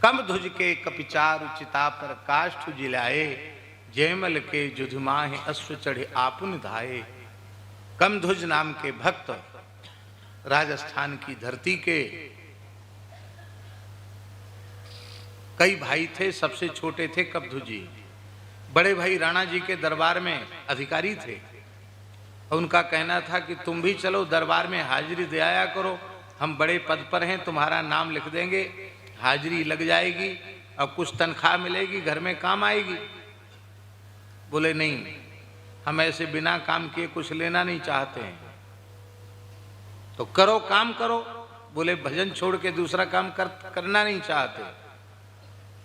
कम ध्वज के कपिचारु चिता पर काष्ठ जिलाए, जयमल के जुधमाहे अश्व चढ़े आपुन धाये। कम ध्वज नाम के भक्त राजस्थान की धरती के कई भाई थे, सबसे छोटे थे कमध्वज जी। बड़े भाई राणा जी के दरबार में अधिकारी थे। उनका कहना था कि तुम भी चलो दरबार में हाजिरी दे आया करो, हम बड़े पद पर हैं, तुम्हारा नाम लिख देंगे, हाजिरी लग जाएगी और कुछ तनख्वाह मिलेगी, घर में काम आएगी। बोले नहीं, हम ऐसे बिना काम किए कुछ लेना नहीं चाहते हैं। तो करो, काम करो। बोले भजन छोड़ के दूसरा काम करना नहीं चाहते।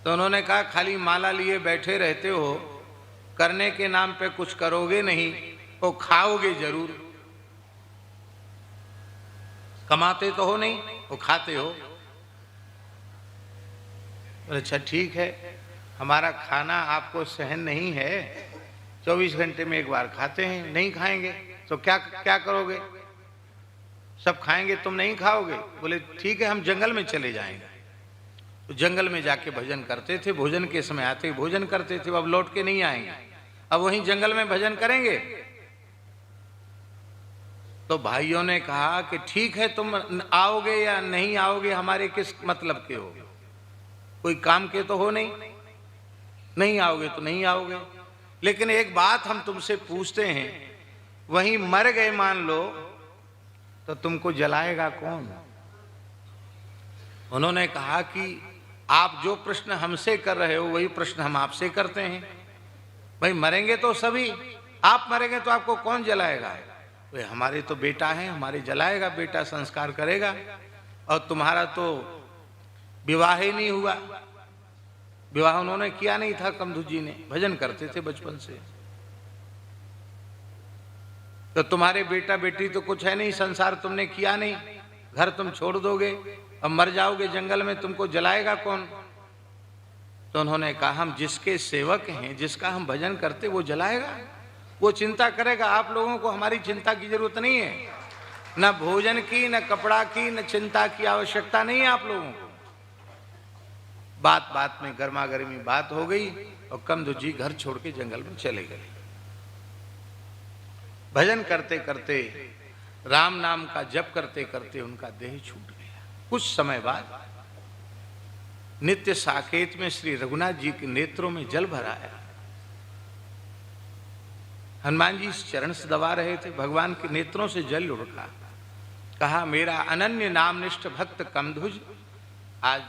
तो उन्होंने कहा खाली माला लिए बैठे रहते हो, करने के नाम पे कुछ करोगे नहीं, वो खाओगे जरूर। कमाते तो हो नहीं, वो खाते हो। अच्छा ठीक है, हमारा खाना आपको सहन नहीं है, 24 घंटे में एक बार खाते हैं, नहीं खाएंगे तो क्या क्या करोगे? सब खाएंगे, तुम नहीं खाओगे? बोले ठीक है, हम जंगल में चले जाएंगे। तो जंगल में जाके भजन करते थे, भोजन के समय आते भोजन करते थे, अब लौट के नहीं आएंगे, अब वहीं जंगल में भजन करेंगे। तो भाइयों ने कहा कि ठीक है, तुम आओगे या नहीं आओगे, हमारे किस मतलब के हो, कोई काम के तो हो नहीं, नहीं आओगे तो नहीं आओगे, लेकिन एक बात हम तुमसे पूछते हैं, वहीं मर गए मान लो तो तुमको जलाएगा कौन? उन्होंने कहा कि आप जो प्रश्न हमसे कर रहे हो वही प्रश्न हम आपसे करते हैं। भाई मरेंगे तो सभी, आप मरेंगे तो आपको कौन जलाएगा? भाई हमारे तो बेटा है, हमारे जलाएगा, बेटा संस्कार करेगा, और तुम्हारा तो विवाह ही नहीं हुआ। विवाह उन्होंने किया नहीं था, कमध्वज जी ने भजन करते थे बचपन से। तो तुम्हारे बेटा बेटी तो कुछ है नहीं, संसार तुमने किया नहीं, घर तुम छोड़ दोगे और मर जाओगे जंगल में, तुमको जलाएगा कौन? तो उन्होंने कहा हम जिसके सेवक हैं, जिसका हम भजन करते, वो जलाएगा, वो चिंता करेगा। आप लोगों को हमारी चिंता की जरूरत नहीं है, न भोजन की, न कपड़ा की, न चिंता की आवश्यकता नहीं है आप लोगों को। बात बात में गर्मा गर्मी बात हो गई और कमध्वज जी घर छोड़ के जंगल में चले गए। भजन करते करते, राम नाम का जप करते करते उनका देह छूट गया। कुछ समय बाद नित्य साकेत में श्री रघुनाथ जी के नेत्रों में जल भर आया। हनुमान जी इस चरण से दबा रहे थे, भगवान के नेत्रों से जल लुढ़का। कहा मेरा अनन्य नामनिष्ठ भक्त कमध्वज आज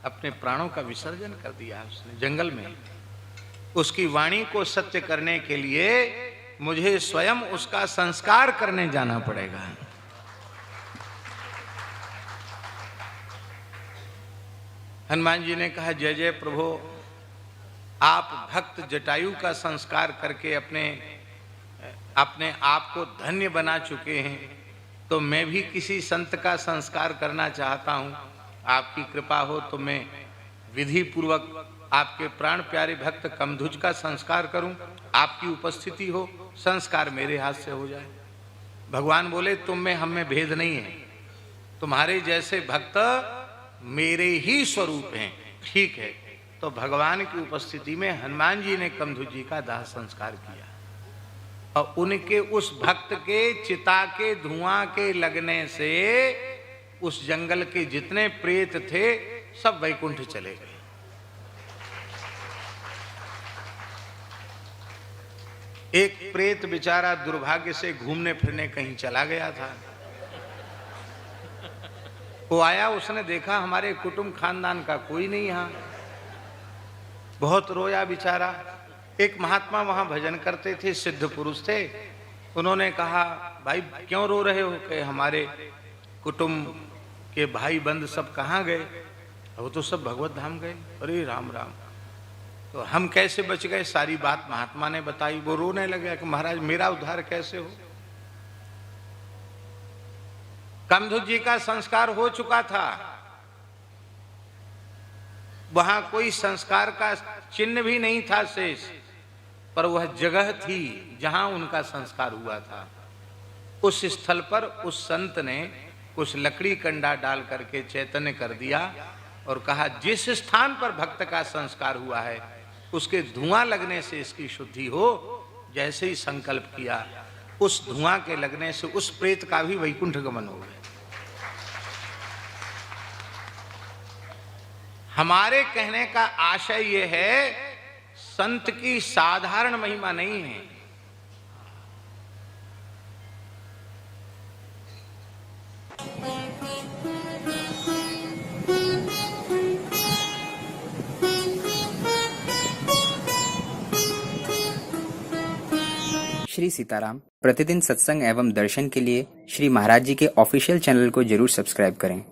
अपने प्राणों का विसर्जन कर दिया उसने जंगल में। उसकी वाणी को सत्य करने के लिए मुझे स्वयं उसका संस्कार करने जाना पड़ेगा। हनुमान जी ने कहा जय जय प्रभु, आप भक्त जटायु का संस्कार करके अपने आप को धन्य बना चुके हैं, तो मैं भी किसी संत का संस्कार करना चाहता हूं। आपकी कृपा हो तो मैं विधि पूर्वक आपके प्राण प्यारे भक्त कमध्वज का संस्कार करूं, आपकी उपस्थिति हो, संस्कार मेरे हाथ से हो जाए। भगवान बोले तुम में हम में भेद नहीं है, तुम्हारे जैसे भक्त मेरे ही स्वरूप हैं। ठीक है, तो भगवान की उपस्थिति में हनुमान जी ने कमध्वज जी का दाह संस्कार किया और उनके उस भक्त के चिता के धुआं के लगने से उस जंगल के जितने प्रेत थे सब वैकुंठ चले गए। एक प्रेत बेचारा दुर्भाग्य से घूमने फिरने कहीं चला गया था। वो आया, उसने देखा हमारे कुटुंब खानदान का कोई नहीं यहाँ, बहुत रोया बेचारा। एक महात्मा वहां भजन करते थे, सिद्ध पुरुष थे। उन्होंने कहा भाई क्यों रो रहे हो? कि हमारे कुटुंब के भाई बंद सब कहाँ गए? वो तो सब भगवत धाम गए। अरे राम राम, तो हम कैसे बच गए? सारी बात महात्मा ने बताई। वो रोने लगा कि महाराज मेरा उद्धार कैसे हो? कमध्वज जी का संस्कार हो चुका था, वहां कोई संस्कार का चिन्ह भी नहीं था शेष, पर वह जगह थी जहां उनका संस्कार हुआ था। उस स्थल पर उस संत ने कुछ लकड़ी कंडा डाल करके चैतन्य कर दिया और कहा जिस स्थान पर भक्त का संस्कार हुआ है उसके धुआं लगने से इसकी शुद्धि हो। जैसे ही संकल्प किया, उस धुआं के लगने से उस प्रेत का भी वैकुंठ गमन हो गया। हमारे कहने का आशय यह है, संत की साधारण महिमा नहीं है। श्री सीताराम प्रतिदिन सत्संग एवं दर्शन के लिए श्री महाराज जी के ऑफिशियल चैनल को जरूर सब्सक्राइब करें।